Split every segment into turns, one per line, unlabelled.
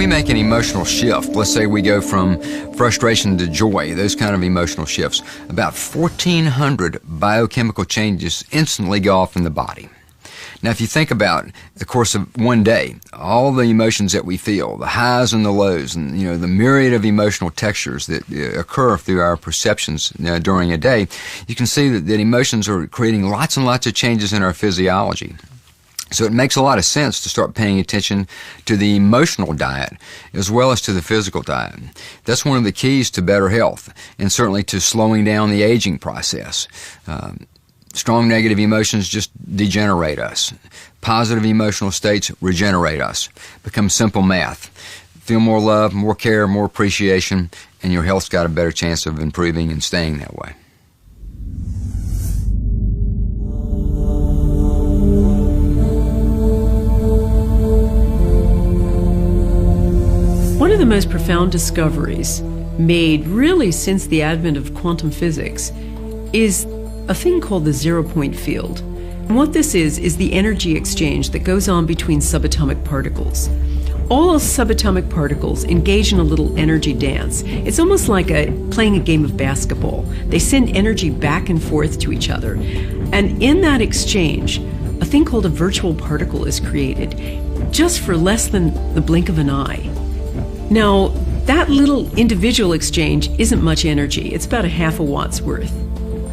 make an emotional shift, let's say we go from frustration to joy, those kind of emotional shifts, about 1,400 biochemical changes instantly go off in the body. Now, if you think about the course of one day, all the emotions that we feel, the highs and the lows, and the myriad of emotional textures that occur through our perceptions during a day, you can see that emotions are creating lots and lots of changes in our physiology. So it makes a lot of sense to start paying attention to the emotional diet as well as to the physical diet. That's one of the keys to better health and certainly to slowing down the aging process. Strong negative emotions just degenerate us. Positive emotional states regenerate us. Become simple math. Feel more love, more care, more appreciation, and your health's got a better chance of improving and staying that way.
One of the most profound discoveries made really since the advent of quantum physics is a thing called the zero-point field. And what this is the energy exchange that goes on between subatomic particles. All subatomic particles engage in a little energy dance. It's almost like playing a game of basketball. They send energy back and forth to each other. And in that exchange, a thing called a virtual particle is created just for less than the blink of an eye. Now, that little individual exchange isn't much energy. It's about a half a watt's worth.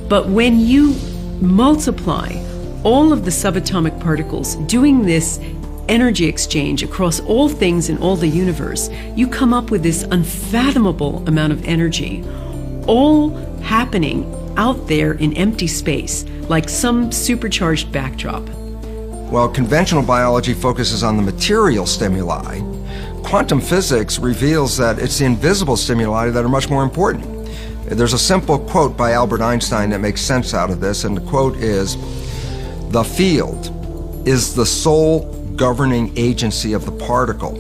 But when you multiply all of the subatomic particles doing this energy exchange across all things in all the universe, you come up with this unfathomable amount of energy, all happening out there in empty space, like some supercharged backdrop.
While conventional biology focuses on the material stimuli, quantum physics reveals that it's the invisible stimuli that are much more important. There's a simple quote by Albert Einstein that makes sense out of this, and the quote is, "The field is the sole governing agency of the particle."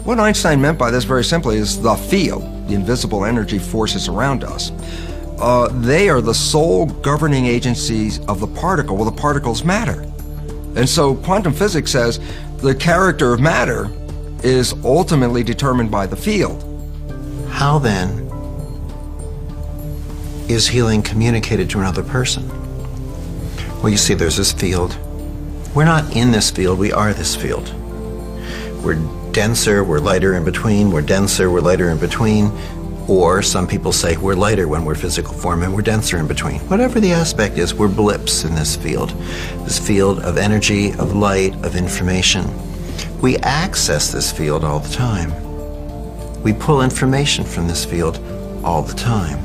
What Einstein meant by this very simply is the field, the invisible energy forces around us, they are the sole governing agencies of the particle. Well, the particles matter. And so quantum physics says the character of matter is ultimately determined by the field.
How then is healing communicated to another person? Well, you see, there's this field. We're not in this field, we are this field. We're denser, we're lighter in between, we're denser, we're lighter in between, or some people say we're lighter when we're physical form and we're denser in between. Whatever the aspect is, we're blips in this field of energy, of light, of information. We access this field all the time. We pull information from this field all the time.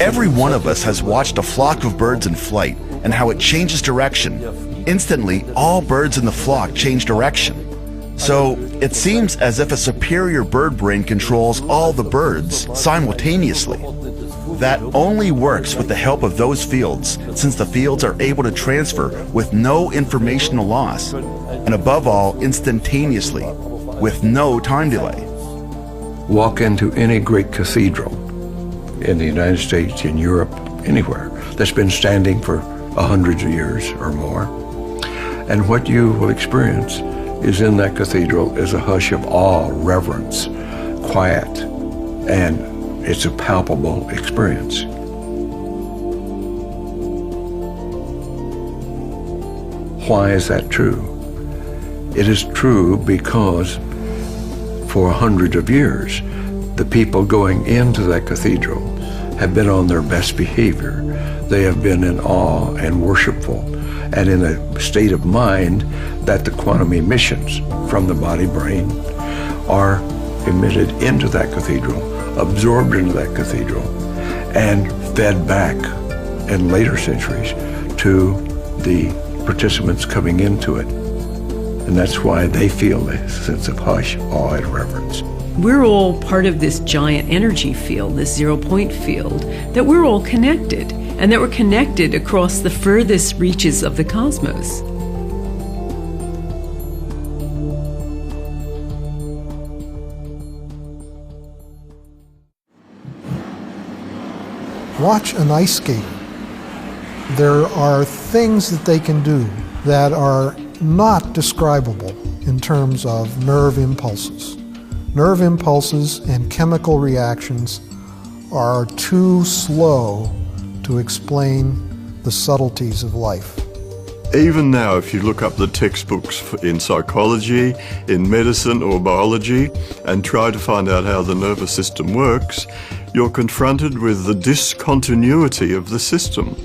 Every one of us has watched a flock of birds in flight and how it changes direction. Instantly, all birds in the flock change direction. So it seems as if a superior bird brain controls all the birds simultaneously. That only works with the help of those fields, since the fields are able to transfer with no informational loss, and above all, instantaneously, with no time delay.
Walk into any great cathedral in the United States, in Europe, anywhere, that's been standing for hundreds of years or more. And what you will experience is in that cathedral is a hush of awe, reverence, quiet, and it's a palpable experience. Why is that true? It is true because for hundreds of years, the people going into that cathedral have been on their best behavior. They have been in awe and worshipful and in a state of mind that the quantum emissions from the body-brain are emitted into that cathedral, absorbed into that cathedral, and fed back in later centuries to the participants coming into it. And that's why they feel this sense of hush, awe, and reverence.
We're all part of this giant energy field, this zero-point field, that we're all connected, and that we're connected across the furthest reaches of the cosmos.
Watch an ice skater. There are things that they can do that are not describable in in terms of nerve impulses. Nerve impulses and chemical reactions are too slow to explain the subtleties of life.
Even now, if you look up the textbooks in psychology, in medicine or biology, and try to find out how the nervous system works, you're confronted with the discontinuity of the system.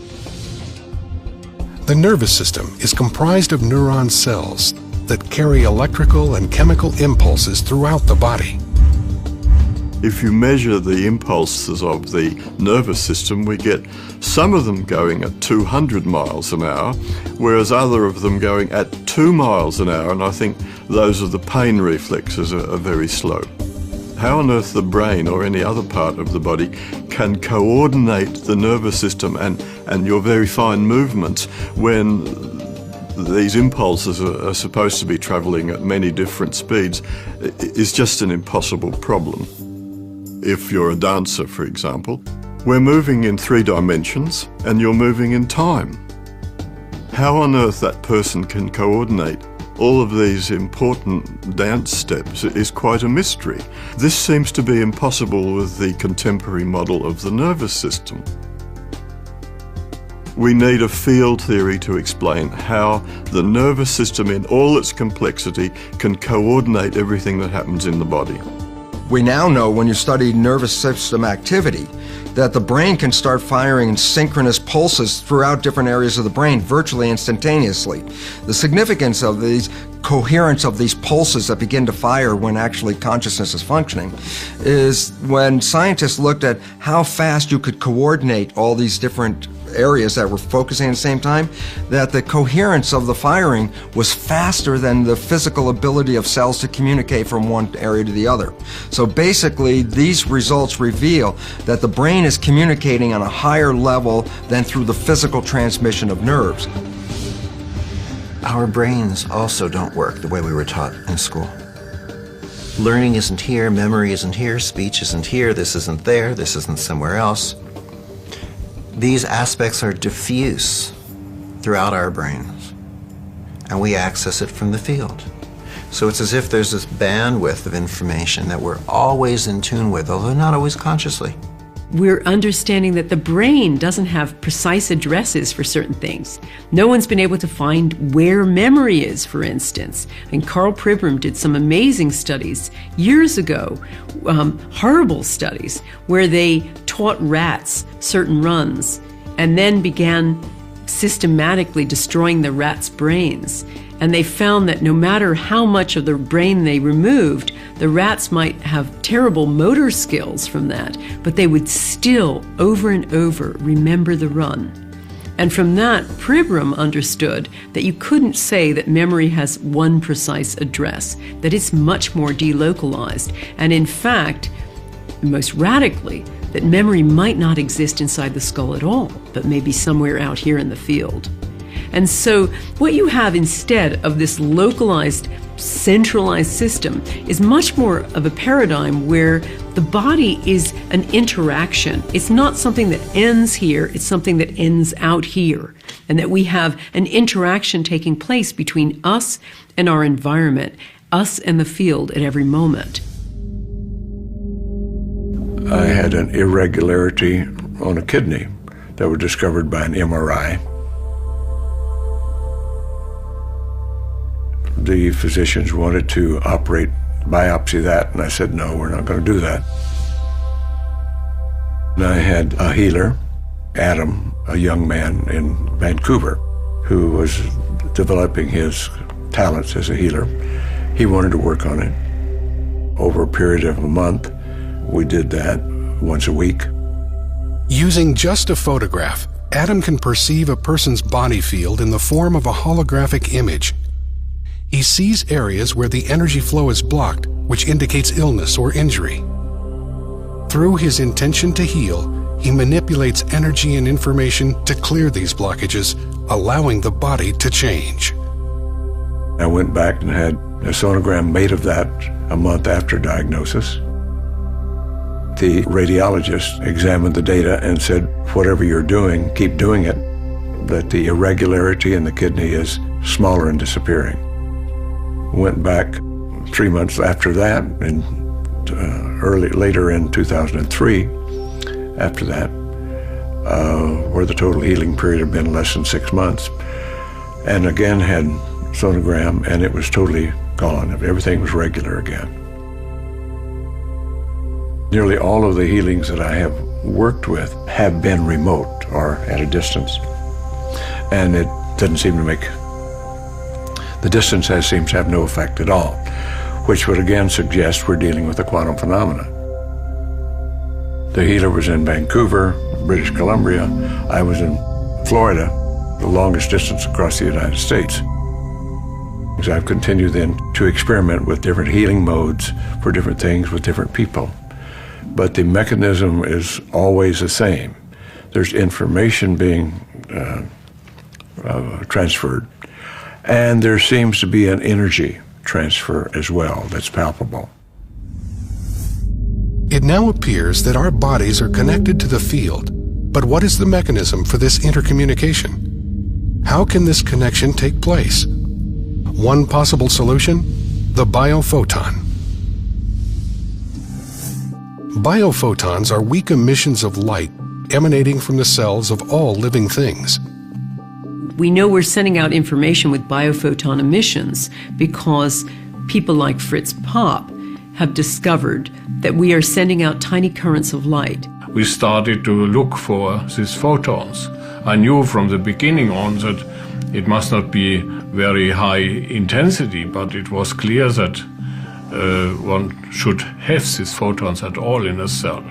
The nervous system is comprised of neuron cells that carry electrical and chemical impulses throughout the body.
If you measure the impulses of the nervous system, we get some of them going at 200 miles an hour, whereas other of them going at 2 miles an hour, and I think those of the pain reflexes are very slow. How on earth the brain or any other part of the body can coordinate the nervous system and your very fine movements when these impulses are supposed to be travelling at many different speeds is just an impossible problem. If you're a dancer, for example, we're moving in 3 dimensions and you're moving in time. How on earth that person can coordinate all of these important dance steps is quite a mystery. This seems to be impossible with the contemporary model of the nervous system. We need a field theory to explain how the nervous system in all its complexity can coordinate everything that happens in the body.
We now know when you study nervous system activity that the brain can start firing synchronous pulses throughout different areas of the brain virtually instantaneously. The significance of these coherence of these pulses that begin to fire when actually consciousness is functioning is when scientists looked at how fast you could coordinate all these different areas that were focusing at the same time, that the coherence of the firing was faster than the physical ability of cells to communicate from one area to the other. So basically, these results reveal that the brain is communicating on a higher level than through the physical transmission of nerves.
Our brains also don't work the way we were taught in school. Learning isn't here, memory isn't here, speech isn't here, this isn't there, this isn't somewhere else. These aspects are diffuse throughout our brains, and we access it from the field. So it's as if there's this bandwidth of information that we're always in tune with, although not always consciously.
We're understanding that the brain doesn't have precise addresses for certain things. No one's been able to find where memory is, for instance. And Carl Pribram did some amazing studies years ago, horrible studies, where they taught rats certain runs and then began systematically destroying the rats' brains. And they found that no matter how much of the brain they removed, the rats might have terrible motor skills from that, but they would still, over and over, remember the run. And from that, Pribram understood that you couldn't say that memory has one precise address, that it's much more delocalized. And in fact, most radically, that memory might not exist inside the skull at all, but maybe somewhere out here in the field. And so what you have instead of this localized, centralized system is much more of a paradigm where the body is an interaction. It's not something that ends here, it's something that ends out here. And that we have an interaction taking place between us and our environment, us and the field at every moment.
I had an irregularity on a kidney that was discovered by an MRI. The physicians wanted to biopsy that, and I said, no, we're not going to do that. And I had a healer, Adam, a young man in Vancouver, who was developing his talents as a healer. He wanted to work on it. Over a period of a month, we did that once a week.
Using just a photograph, Adam can perceive a person's body field in the form of a holographic image. He sees areas where the energy flow is blocked, which indicates illness or injury. Through his intention to heal, he manipulates energy and information to clear these blockages, allowing the body to change.
I went back and had a sonogram made of that a month after diagnosis. The radiologist examined the data and said, whatever you're doing, keep doing it, that the irregularity in the kidney is smaller and disappearing. Went back 3 months after that, and later in 2003, after that, where the total healing period had been less than 6 months, and again had sonogram, and it was totally gone. Everything was regular again. Nearly all of the healings that I have worked with have been remote or at a distance, and it doesn't seem to make, the distance seems to have no effect at all, which would again suggest we're dealing with a quantum phenomena. The healer was in Vancouver, British Columbia. I was in Florida, the longest distance across the United States. I've continued then to experiment with different healing modes for different things with different people. But the mechanism is always the same. There's information being transferred, and there seems to be an energy transfer as well that's palpable.
It now appears that our bodies are connected to the field, but what is the mechanism for this intercommunication? How can this connection take place? One possible solution: the biophoton. Biophotons are weak emissions of light emanating from the cells of all living things.
We know we're sending out information with biophoton emissions because people like Fritz Popp have discovered that we are sending out tiny currents of light.
We started to look for these photons. I knew from the beginning on that it must not be very high intensity, but it was clear that one should have these photons at all in a cell.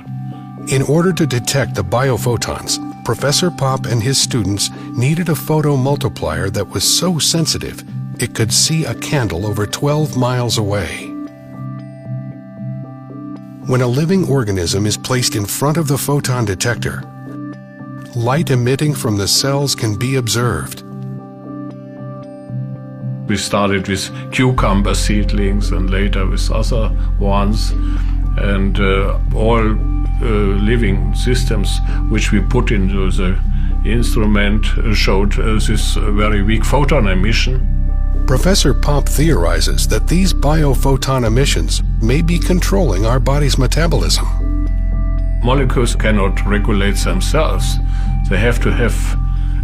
In order to detect the biophotons, Professor Popp and his students needed a photomultiplier that was so sensitive it could see a candle over 12 miles away. When a living organism is placed in front of the photon detector, light emitting from the cells can be observed.
We started with cucumber seedlings and later with other ones, and all living systems which we put into the instrument showed this very weak photon emission.
Professor Popp theorizes that these biophoton emissions may be controlling our body's metabolism.
Molecules cannot regulate themselves. They have to have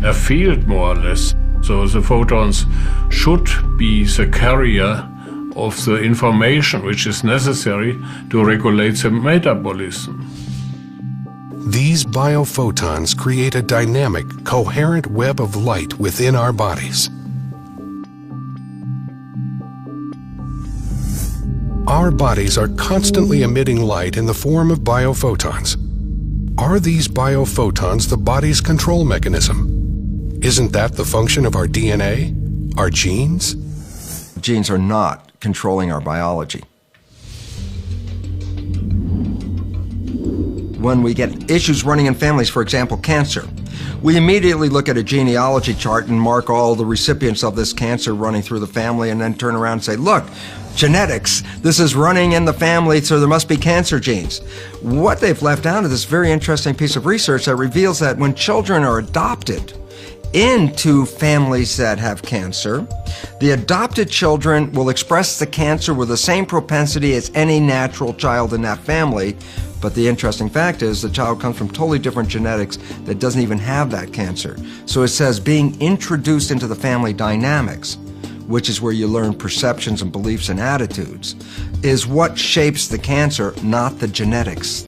a field, more or less. So the photons should be the carrier of the information which is necessary to regulate the metabolism.
These biophotons create a dynamic, coherent web of light within our bodies. Our bodies are constantly emitting light in the form of biophotons. Are these biophotons the body's control mechanism? Isn't that the function of our DNA, our genes?
Genes are not controlling our biology. When we get issues running in families, for example, cancer, we immediately look at a genealogy chart and mark all the recipients of this cancer running through the family and then turn around and say, look, genetics, this is running in the family, so there must be cancer genes. What they've left out is this very interesting piece of research that reveals that when children are adopted into families that have cancer, the adopted children will express the cancer with the same propensity as any natural child in that family. But the interesting fact is the child comes from totally different genetics that doesn't even have that cancer. So it says being introduced into the family dynamics, which is where you learn perceptions and beliefs and attitudes, is what shapes the cancer, not the genetics.